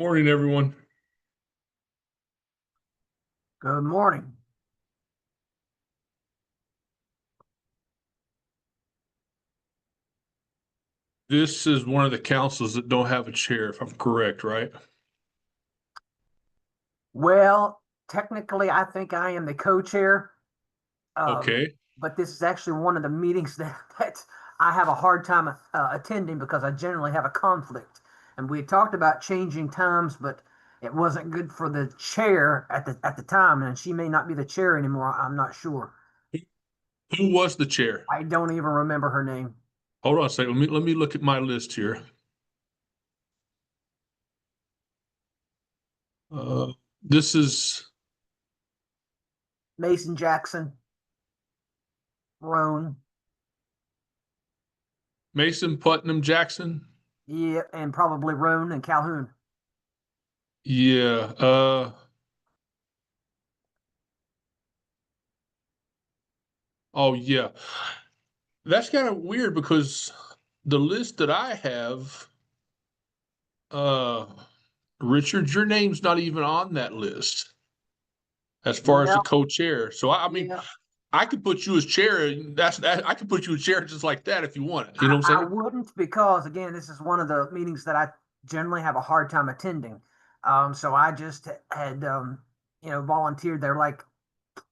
Morning, everyone. Good morning. This is one of the councils that don't have a chair, if I'm correct, right? Well, technically, I think I am the co-chair, Okay. but this is actually one of the meetings that I have a hard time attending because I generally have a conflict. And we had talked about changing times, but it wasn't good for the chair at the time, and she may not be the chair anymore. I'm not sure. Who was the chair? I don't even remember her name. Hold on a second. Let me look at my list here. This is Mason Jackson, Roane, Mason Putnam Jackson. yeah, and probably Roane and Calhoun. Yeah. Oh yeah. That's kind of weird because the list that I have, uh, Richard, your name's not even on that list as far as the Well, co-chair. So I mean, yeah. I could put you as chair, and I could put you as chair just like that if you want it. You know what I'm I saying? wouldn't because again, this is one of the meetings that I generally have a hard time attending. So I just had volunteered. They're like,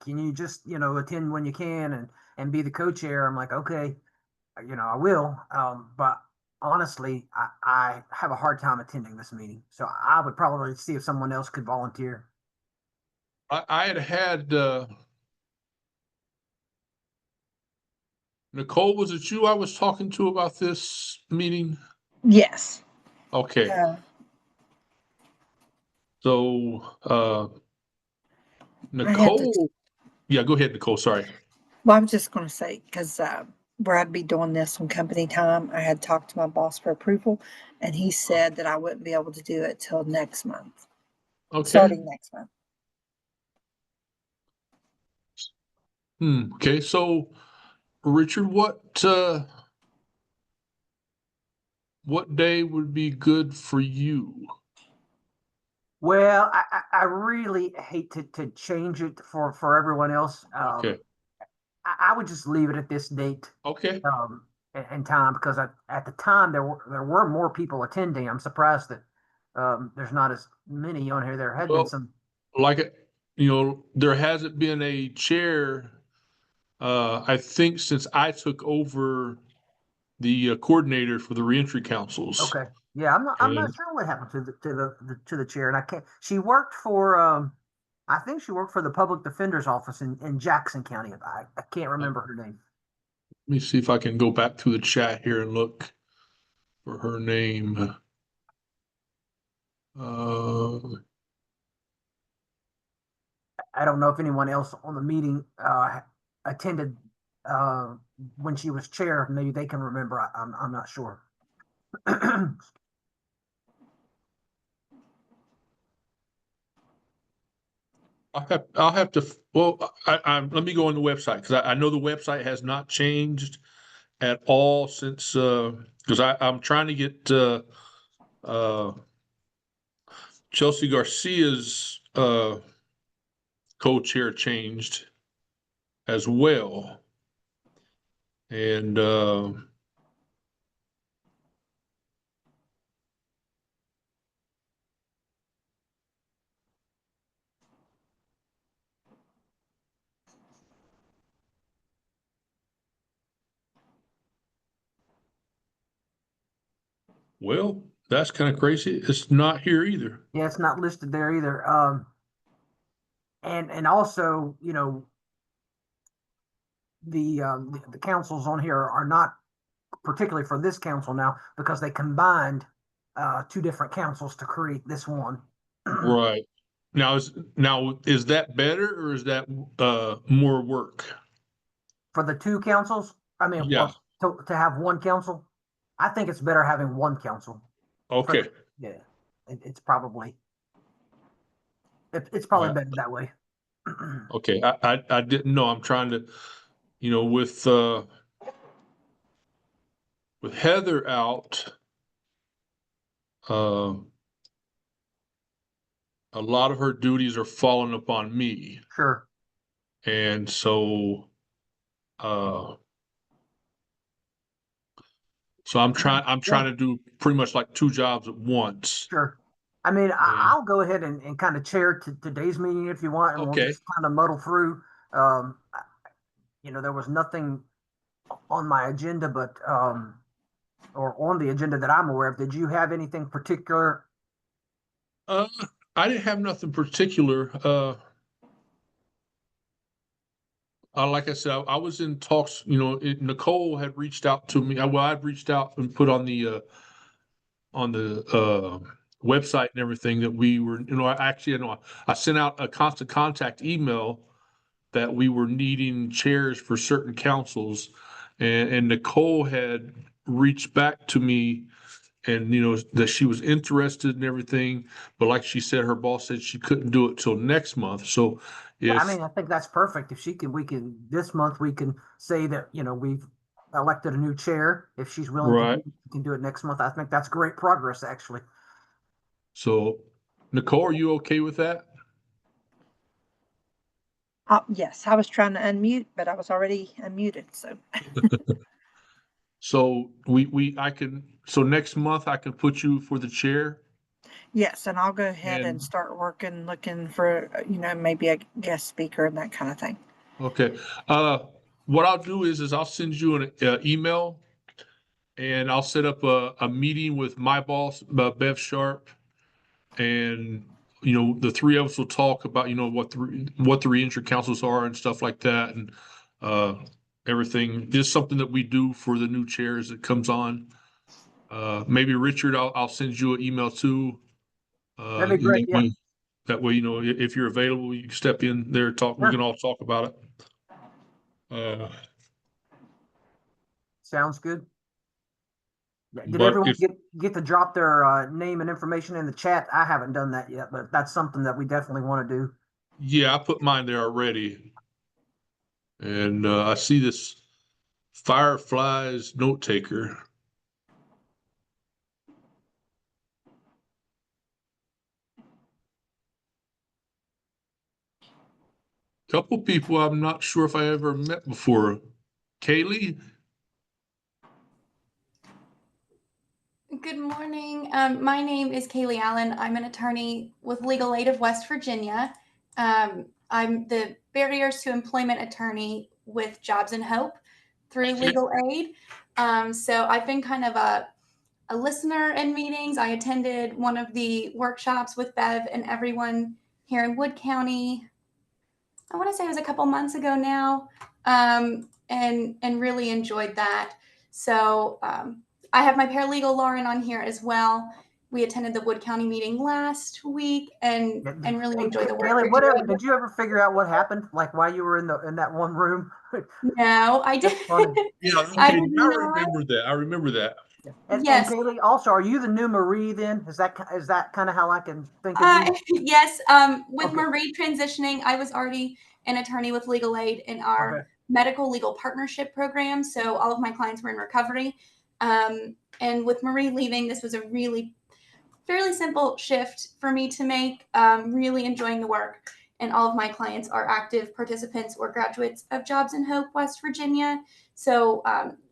can you just attend when you can and be the co-chair? I'm like, okay, I will. But honestly, I have a hard time attending this meeting. So I would probably see if someone else could volunteer. I had Nicole, was it you I was talking to about this meeting? Yes. Okay. Uh, So I had to, Nicole, yeah, go ahead, Nicole. Sorry. well, I was just going to say, because where I'd be doing this on company time, I had talked to my boss for approval, and he said that I wouldn't be able to do it till next month, Okay. starting next month. Okay. So Richard, what day would be good for you? Well, I really hate to change it for everyone else. Okay. I would just leave it at this date Okay. and time because at the time there were more people attending. I'm surprised that there's not as many on here. There had been Well, some. like there hasn't been a chair, I think since I took over the coordinator for the reentry councils. Okay, yeah, I'm not And sure what happened to the chair, and I can't. She worked for I think she worked for the public defender's office in Jackson County. I can't remember her name. let me see if I can go back through the chat here and look for her name. Uh, I don't know if anyone else on the meeting attended uh, when she was chair. Maybe they can remember. I'm not sure. I'll have to, well, let me go on the website because I know the website has not changed at all since, because I'm trying to get, uh, Chelsea Garcia's, co-chair changed as well. And, well, that's kind of crazy. It's not here either. Yeah, it's not listed there either. And also, the councils on here are not particularly for this council now because they combined two different councils to create this one. Right. Now is that better or is that more work? For the two councils, I mean, Yeah. or to have one council, I think it's better having one council. For Okay. yeah, it's probably it's All probably right. better that way. Okay. I didn't know. I'm trying to, you know, with Heather out, uh a lot of her duties are falling upon me. Sure. And so, so I'm trying to do pretty much like 2 jobs at once. Sure. I mean, And, I'll go ahead and kind of chair today's meeting if you want, and we'll okay. just kind of muddle through. There was nothing on my agenda, but or on the agenda that I'm aware of. Did you have anything particular? I didn't have nothing particular. Like I said, I was in talks, Nicole had reached out to me. Well, I'd reached out and put on the website and everything that we were, I sent out a constant contact email that we were needing chairs for certain councils. And Nicole had reached back to me and, that she was interested in everything. But like she said, her boss said she couldn't do it till next month. So Yeah, I if, mean, I think that's perfect. If she can, this month we can say that, we've elected a new chair. If she's willing to right. we can do it next month. I think that's great progress, actually. So Nicole, are you okay with that? Yes, I was trying to unmute, but I was already unmuted. So So so next month I can put you for the chair. yes, and I'll go ahead and And start looking for, maybe a guest speaker and that kind of thing. okay, what I'll do is I'll send you an email, and I'll set up a meeting with my boss, Bev Sharp, and the 3 of us will talk about what the reentry councils are and stuff like that, and uh, everything. Just something that we do for the new chairs that comes on. Maybe Richard, I'll send you an email too. That'd be great. Yeah. That way, if you're available, you can step in there, talk. We Sure. can all talk about it. Sounds good. Did But everyone if get to drop their name and information in the chat? I haven't done that yet, but that's something that we definitely want to do. Yeah, I put mine there already, and I see this Fireflies note taker. Couple people I'm not sure if I ever met before. Kaylee. Good morning. My name is Kaylee Allen. I'm an attorney with Legal Aid of West Virginia. I'm the Barriers to Employment attorney with Jobs and Hope through Legal Aid. So I've been kind of a listener in meetings. I attended one of the workshops with Bev and everyone here in Wood County. I want to say it was a couple months ago now, and really enjoyed that. So I have my paralegal Lauren on here as well. We attended the Wood County meeting last week and really enjoyed the work. Kaylee, did you ever figure out what happened? Like why you were in that one room? No, I did. Yeah, okay, I remember that. I remember that. And Yes. Kaylee, also, are you the new Marie then? Is that kind of how I can think of you? Yes. With Okay. Marie transitioning, I was already an attorney with Legal Aid in our medical legal partnership program. So all of my clients were in recovery. And with Marie leaving, this was a really fairly simple shift for me to make. Really enjoying the work. And all of my clients are active participants or graduates of Jobs and Hope, West Virginia. So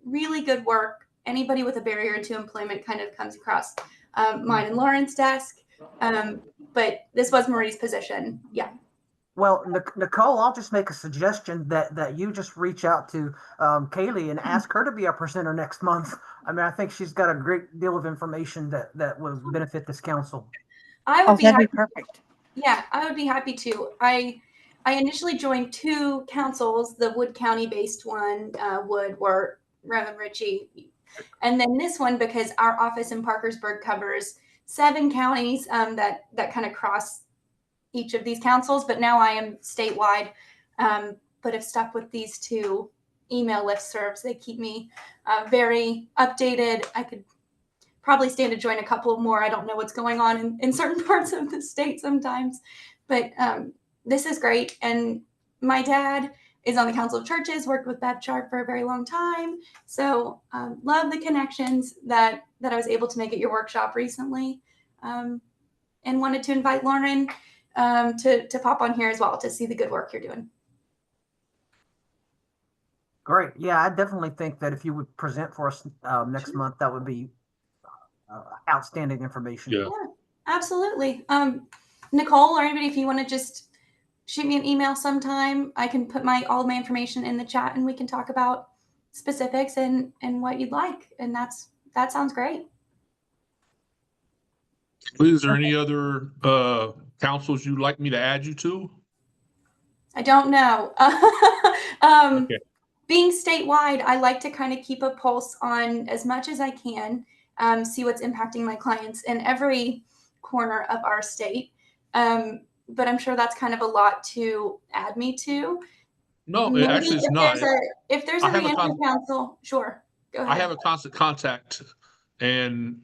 really good work. Anybody with a barrier to employment kind of comes across mine and Lauren's desk. But this was Marie's position. Yeah. Well, Nicole, I'll just make a suggestion that you just reach out to Kaylee and ask her to be our presenter next month. I mean, I think she's got a great deal of information that will benefit this council. That'd be perfect. Yeah, I would be happy to. I initially joined 2 councils, the Wood County based one, Wood, Wirt, Roane, Ritchie, and then this one because our office in Parkersburg covers 7 counties that kind of cross each of these councils. But now I am statewide, but have stuck with these 2 email listservs. They keep me very updated. I could probably stand to join a couple more. I don't know what's going on in certain parts of the state sometimes, but this is great. And my dad is on the Council of Churches, worked with Bev Sharp for a very long time. So love the connections that I was able to make at your workshop recently. and wanted to invite Lauren to pop on here as well to see the good work you're doing. Great. Yeah, I definitely think that if you would present for us next month, that would be outstanding information. Yeah. Yeah, absolutely. Nicole or anybody, if you want to just shoot me an email sometime, I can put all of my information in the chat and we can talk about specifics and what you'd like. And that sounds great. Is there any other councils you'd like me to add you to? I don't know. Okay. Being statewide, I like to kind of keep a pulse on as much as I can, see what's impacting my clients in every corner of our state. But I'm sure that's kind of a lot to add me to. No, Maybe actually, it's not. if there's I a have a reentry council, sure. Go ahead. I have a constant contact, and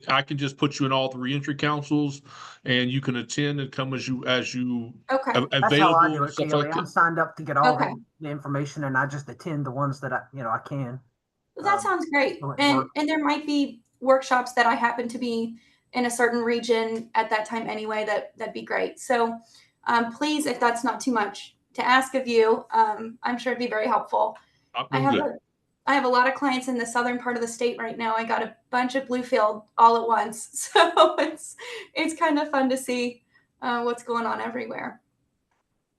I can just put you in all the reentry councils, and you can attend and come as you Okay. That's how I available do and it, stuff Kaylee. like I'm that. signed up to get all Okay. the information, and I just attend the ones that I can. Well, that sounds great. so it And works. there might be workshops that I happen to be in a certain region at that time anyway, that'd be great. So please, if that's not too much to ask of you, I'm sure it'd be very helpful. I'm good. I have a lot of clients in the southern part of the state right now. I got a bunch of Bluefield all at once. So it's kind of fun to see what's going on everywhere.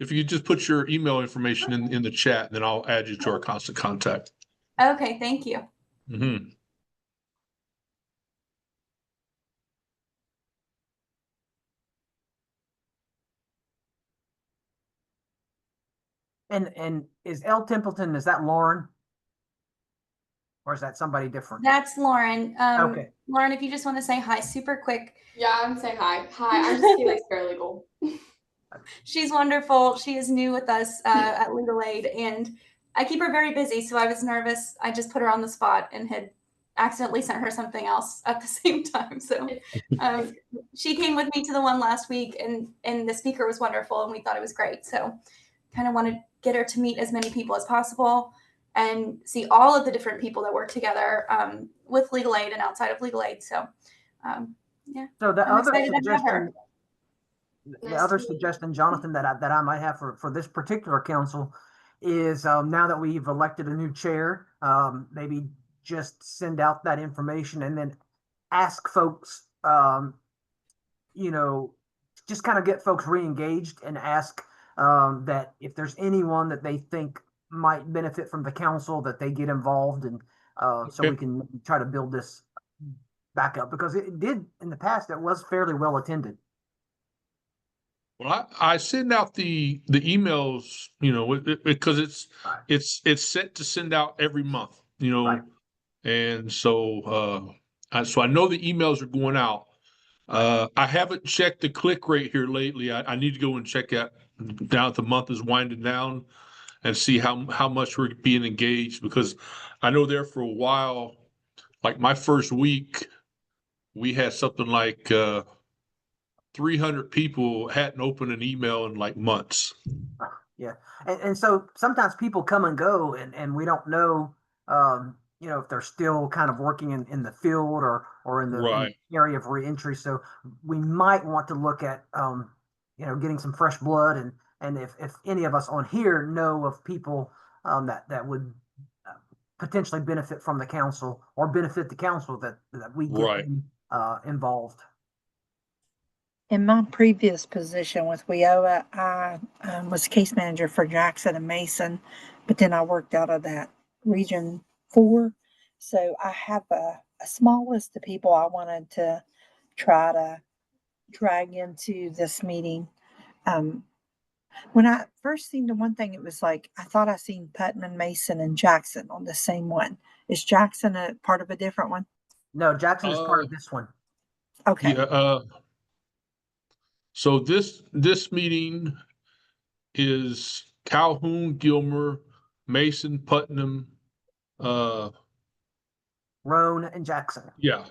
If you just put your email information in the chat, then I'll add you to our constant contact. Okay, thank you. Mm-hmm. And is L Templeton, is that Lauren? Or is that somebody different? That's Lauren. Okay. Lauren, if you just want to say hi super quick. Yeah, I'm saying hi. Hi, I'm just Felix Paralegal. She's wonderful. She is new with us at Legal Aid, and I keep her very busy, so I was nervous. I just put her on the spot and had accidentally sent her something else at the same time. So she came with me to the one last week, and the speaker was wonderful, and we thought it was great. So kind of want to get her to meet as many people as possible and see all of the different people that work together with Legal Aid and outside of Legal Aid. So yeah. So the I'm other excited to have her. suggestion, Jonathan, that I might have for this particular council is now that we've elected a new chair, maybe just send out that information and then ask folks, just kind of get folks re-engaged and ask that if there's anyone that they think might benefit from the council, that they get involved, and so we can try to build this back up, because it did in the past, it was fairly well attended. Well, I send out the emails, because it's set to send out every month, Right. and so I know the emails are going out. I haven't checked the click rate here lately. I need to go and check out now that the month is winding down and see how much we're being engaged, because I know there for a while, like my first week, we had something like 300 people hadn't opened an email in like months. Yeah. And so sometimes people come and go, and we don't know, if they're still kind of working in the field or in the area of reentry. So we might want to look at, getting some fresh blood, and if any of us on here know of people that would potentially benefit from the council or benefit the council, that we get involved. In my previous position with WIOA, I was case manager for Jackson and Mason, but then I worked out of that Region 4. So I have a small list of people I wanted to try to drag into this meeting. When I first seen the one thing, it was like, I thought I seen Putnam, Mason, and Jackson on the same one. Is Jackson a part of a different one? No, Jackson is part of this one. Okay. Yeah. So this meeting is Calhoun, Gilmer, Mason, Putnam, Roane and Jackson. Yeah.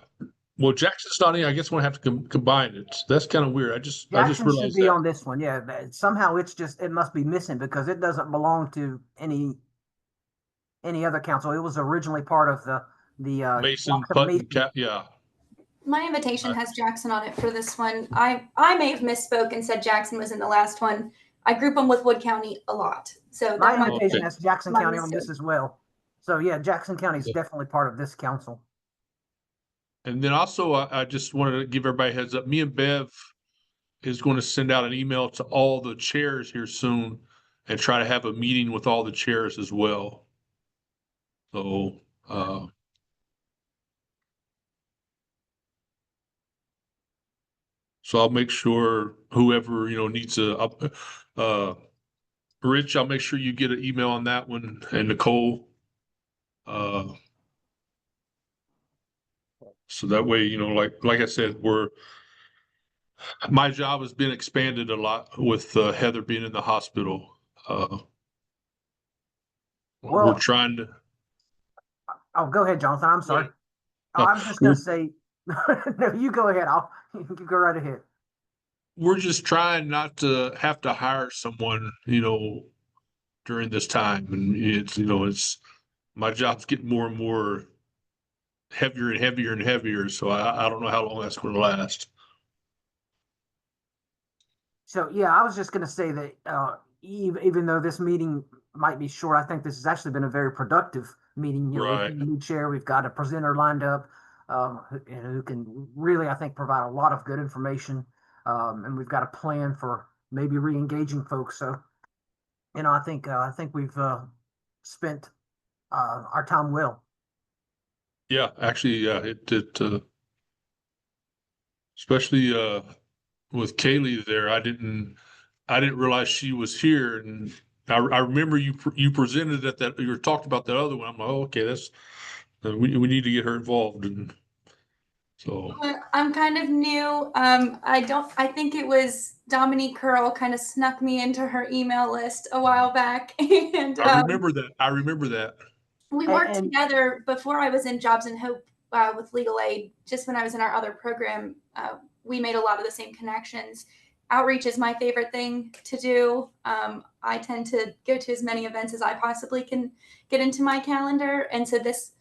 Well, Jackson's not in. I guess we'll have to combine it. That's kind of weird. I just Jackson realized should be that. on this one. Yeah, somehow it must be missing because it doesn't belong to any other council. It was originally part of the Mason, Jackson Putnam, yeah. My invitation Right. has Jackson on it for this one. I may have misspoke and said Jackson was in the last one. I group them with Wood County a lot, so My that might invitation Okay. has Jackson my County on mistake. this as well. So yeah, Jackson County is Yeah. definitely part of this council. And then also, I just wanted to give everybody a heads up. Me and Bev is going to send out an email to all the chairs here soon and try to have a meeting with all the chairs as well. So, so I'll make sure whoever, needs Rich, I'll make sure you get an email on that one, and Nicole. So that way, like I said, my job has been expanded a lot with Heather being in the hospital. We're Well, trying to. oh, go ahead, Jonathan. I'm sorry. No, I was just gonna say, no, you go ahead. You go right ahead. we're just trying not to have to hire someone, during this time, and it's my job's getting more and more heavier and heavier and heavier. So I don't know how long that's going to last. So yeah, I was just gonna say that even though this meeting might be short, I think this has actually been a very productive meeting. With Right. the new chair, we've got a presenter lined up, who can really, I think, provide a lot of good information, and we've got a plan for maybe re-engaging folks. So, I think we've spent our time well. Yeah, actually, yeah, it especially with Kaylee there, I didn't realize she was here, and I remember you presented at that, you talked about that other one. I'm like, oh, okay, that's we need to get her involved, and so I'm kind of new. I think it was Dominique Curl kind of snuck me into her email list a while back. And I remember that. I remember that. we worked And together before I was in Jobs and Hope with legal aid. Just when I was in our other program, we made a lot of the same connections. Outreach is my favorite thing to do. I tend to go to as many events as I possibly can get into my calendar. And so this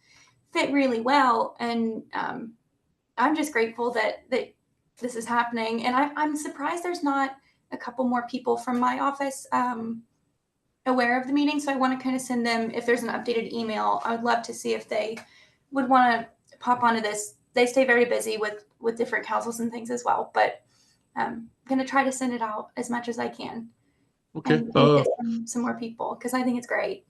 fit really well. And I'm just grateful that this is happening. And I'm surprised there's not a couple more people from my office aware of the meeting. So I want to kind of send them, if there's an updated email, I would love to see if they would want to pop onto this. They stay very busy with different councils and things as well, but I'm going to try to send it out as much as I can Okay. and get some more people because I think it's great.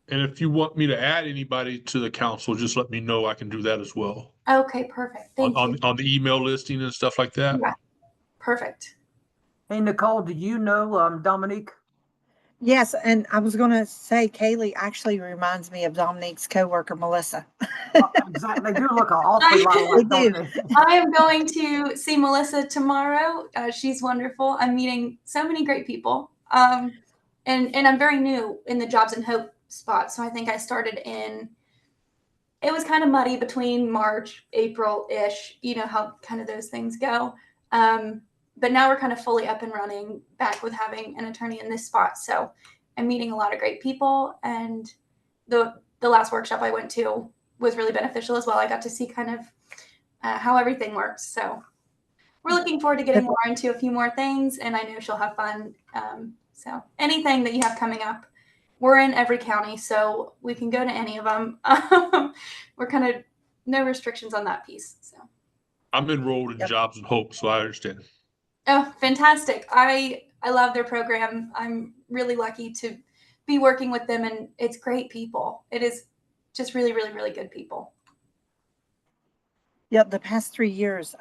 And if you want me to add anybody to the council, just let me know. I can do that as well. Okay, perfect. Thank you. On the email listing and stuff like that. Yeah, perfect. hey, Nicole, do you know Dominique? Yes, and I was gonna say Kaylee actually reminds me of Dominique's coworker, Melissa. Exactly. They do look an awfully lot alike, They don't do. they? I am going to see Melissa tomorrow. She's wonderful. I'm meeting so many great people. And I'm very new in the Jobs and Hope spot. So I think I started it was kind of muddy between March, April-ish, you know how kind of those things go. But now we're kind of fully up and running back with having an attorney in this spot. So I'm meeting a lot of great people. And the last workshop I went to was really beneficial as well. I got to see kind of how everything works. So we're looking forward to getting more into a few more things, and I know she'll have fun. So anything that you have coming up, we're in every county, so we can go to any of them. We're kind of no restrictions on that piece. So I'm enrolled in Jobs and Hope, so I understand. oh, fantastic! I love their program. I'm really lucky to be working with them, and it's great people. It is just really, really, really good people. Yep, the past 3 years,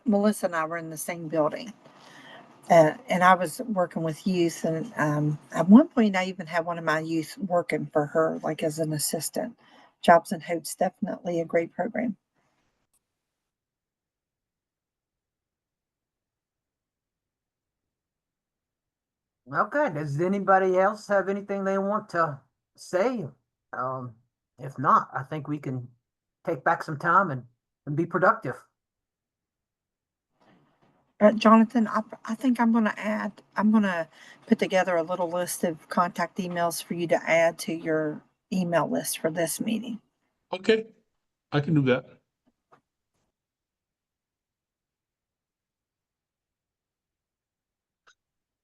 Melissa and I were in the same building. And I was working with youth, and at one point I even had one of my youth working for her, like as an assistant. Jobs and Hope's definitely a great program. Okay. Does anybody else have anything they want to say? If not, I think we can take back some time and be productive. Jonathan, I think I'm going to put together a little list of contact emails for you to add to your email list for this meeting. Okay, I can do that.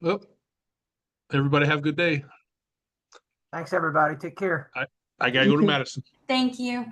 Well, everybody have a good day. Thanks, everybody. Take care. I gotta You go to too. Madison. Thank you.